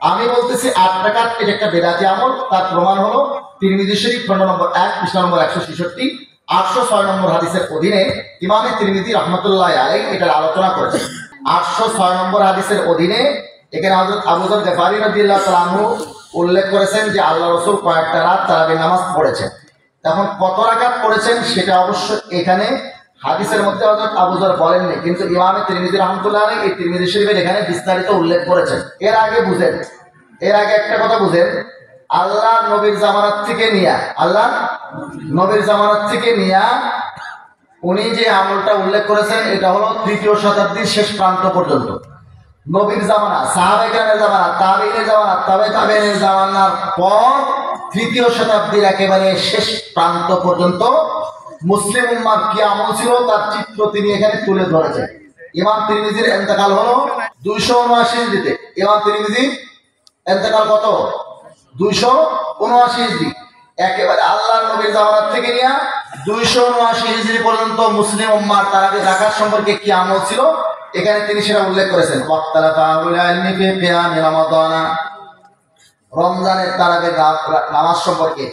আমি বলতেছি 8 রাকাত এটা একটা বেদাতি আমল। তার প্রমাণ হলো তিরমিজি শরীফ খণ্ড নম্বর 1 পৃষ্ঠা নম্বর 166 806 নম্বর হাদিসের অধীনে ইমামে তিরমিজি রাহমাতুল্লাহ আলাইহি এটার আলোচনা করেছেন। 806 নম্বর হাদিসের অধীনে এখানে হযরত আবু যর গফারি রাদিয়াল্লাহু তাআলা আনহু উল্লেখ করেছেন যে আল্লাহ রাসূল কয়েকটা রাত তারাবি নামাজ পড়েছেন। তখন কত রাকাত পড়েছেন সেটা অবশ্য এখানে হাদিসের মধ্যে হযরত আবু যর বলেননি, কিন্তু ইমামে তিরমিজি রাহমাতুল্লাহ আলাইহি এই তিরমিজি শরীফের এখানে বিস্তারিত উল্লেখ করেছেন। এর আগে একটা কথা বুঝেন, আল্লাহ নবীর জামানাত থেকে নিয়া উনি যে আমলটা উল্লেখ করেছেন এটা হলো 3য় শতাব্দীর শেষ প্রান্ত পর্যন্ত। নবীর জামানা, সাহাবায়ে কেরামের জামানা, তাবেঈনের জামানা, তাবেঈনের জামানার পর 3য় শতাব্দীর একেবারে শেষ প্রান্ত পর্যন্ত মুসলিম উম্মার কি আমল ছিল তার চিত্র তিনি এখানে তুলে ধরেছেন। ইমাম তিরমিজির ইন্তেকাল হলো 279 হিজরিতে। ইমাম তিরমিজি ইন্তেকাল কত? 279 হিজরি। একেবারে আল্লাহর নবীর জামানাত থেকে নিয়ে 279 হিজরি পর্যন্ত মুসলিম উম্মার তারাবি রাকাত সম্পর্কে কি আমল ছিল এখানে তিনি সেটা উল্লেখ করেছেন। ওয়াক্তালাফা আহলুল ইলমি ফি কিয়ামি রমাদান, রমজানের তারাবি নামাজ সম্পর্কে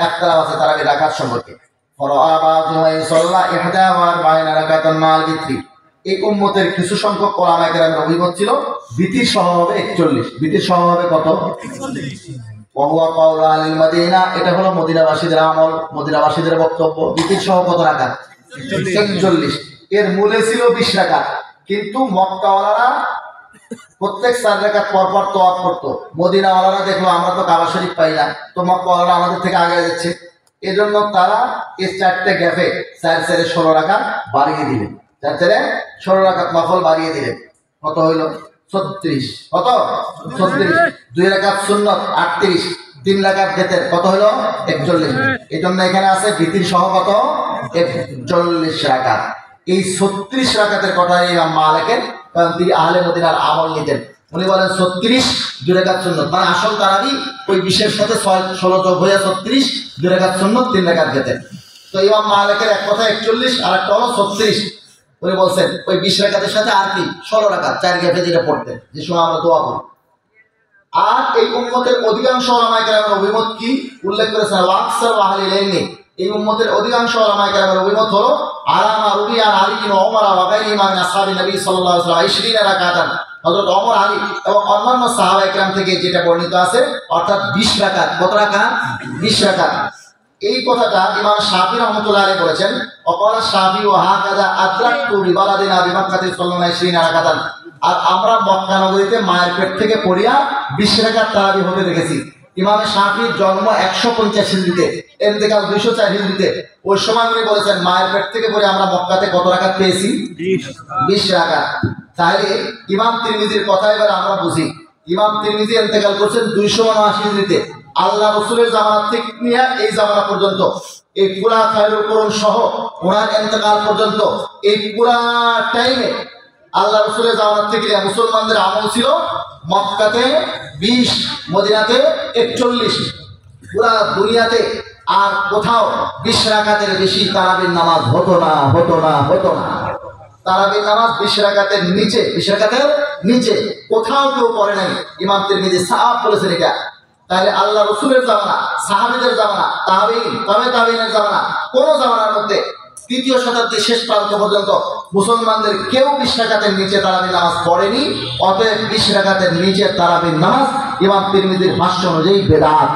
একতলাফ আছে, তারাবি রাকাত সম্পর্কে। ফরাআ বাযু ইয়াসাল্লা 41 রাকাতান মাল বিত্রি। এই উম্মতের কিছু সংখ্যক উলামায়ে কেরামের অভিমত ছিল বিতির সহ হবে 41। বিতির সহ হবে কত? 41। ওয়া কাউলু আলিল মদিনা, এটা হলো মদিনাবাসীদের আমল, মদিনাবাসীদের বক্তব্য। বিতির সহ কত রাকাত? 41। এর মূলে ছিল 20 রাকাত, কিন্তু মক্কাওয়ালারা প্রত্যেক 4 রাকাত পর পর তওয়াফ করতো। মদিনাওয়ালারা দেখলো আমরা তো কাবা শরীফ পাই না, তো মক্কাওয়ালারা আমাদের থেকে আগে যাচ্ছে, এজন্য তারা এই 4টে গ্যাপে 4 16 রাকাত বাড়িয়ে দিলেন। 16 রাকাত নফল বাড়িয়ে দিলেন। কত হইল? 36। কত? 36। 2 রাকাত সুন্নত 38, 3 রাকাত বেতের কত হলো? 41। এই জন্য এখানে আছে বিতির সহ কত? 41 রাকাত। এই 36 রাকাতের কথা ইমাম মালিকের, কারণ তিনি আহলে মদিনার আমল নিতেন। উনি বলেন 36 2 রাকাত সুন্নত, মানে আসল তারাবি ওই 20-এর সাথে 16 যোগ হয়ে 36, 2 রাকাত সুন্নত 3 রাকাত বেতের। তো ইমাম মালিকের এক কথা 41 আর একটা হলো 36। উনি বলছেন ওই 20 রাকাতের সাথে আর কি 16 রাকাত 4 গ্যাপে যেটা পড়তেন, যে সময় আমরা দোয়া করি। আর এই উম্মতের অধিকাংশ উলামায়ে কেরামের অভিমত কি উল্লেখ করেছেন? ওয়াকসার আহলিল ইলমি, এই উম্মতের অধিকাংশ উলামায়ে কেরামের অভিমত হলো আলামা রুবিয়া আলী ইবনে ওমর ওয়া গায়রিহি মিন আসহাবিন নবী সাল্লাল্লাহু আলাইহি ওয়াসাল্লাম 20 রাকাতান। হযরত ওমর, আলী এবং অন্যান্য সাহাবায়ে কেরাম থেকে যেটা বর্ণিত আছে, অর্থাৎ 20 রাকাত। কত রাকাত? 20 রাকাত। এই কথাটা ইমাম শাফি রাহমাতুল্লাহ আলাইহি বলেছেন। ওয়াকালা শাফি ওয়া হাকাযা আদরাকতু বিবালাদিনা বিমাক্কাতি সাল্লাল্লাহু আলাইহি 20 রাকাতান। আর আমরা মক্কা নগরীতে মায়ের পেট থেকে পড়িয়া 20 রাকাত তারাবি হতে দেখেছি। ইমাম শাফির জন্ম 150 হিজরিতে, ইন্তেকাল 204 হিজরিতে। ওই সময় উনি বলেছেন মায়ের পেট থেকে পড়ে আমরা মক্কাতে কত রাকাত পেয়েছি? 20 রাকাত। তাহলে ইমাম তিরমিজির কথা এবার আমরা বুঝি। ইমাম তিরমিজি ইন্তেকাল করেছেন 279 হিজরিতে। আল্লাহ রাসূলের জামানাত থেকে নিয়ে এই জামানা পর্যন্ত, এই পুরা খায়রুল কুরআন সহ ওনার ইন্তেকাল পর্যন্ত, এই পুরা টাইমে আল্লাহ রাসূলের জামানাত থেকে মুসলমানদের আমল ছিল মক্কাতে 20, মদিনাতে 41, পুরা দুনিয়াতে আর কোথাও 20 রাকাতের বেশি তারাবির নামাজ হতো না। তারাবির নামাজ 20 রাকাতের নিচে, 20 রাকাতের নিচে কোথাও কেউ পড়ে নাই। ইমাম তিরমিজি সাহাব বলেছেন এটা। তাহলে আল্লাহ রাসূলের জামানা, সাহাবীদের জামানা, তাবেঈনের জামানা, কোন জামানার মধ্যে 3য় শতাব্দীর শেষ প্রান্ত পর্যন্ত মুসলমানদের কেউ 20 রাকাতের নিচে তারাবির নামাজ পড়েনি। অতএব 20 রাকাতের নিচে তারাবির নামাজ ইমাম তিরমিজির ভাষ্য অনুযায়ী বেদাত।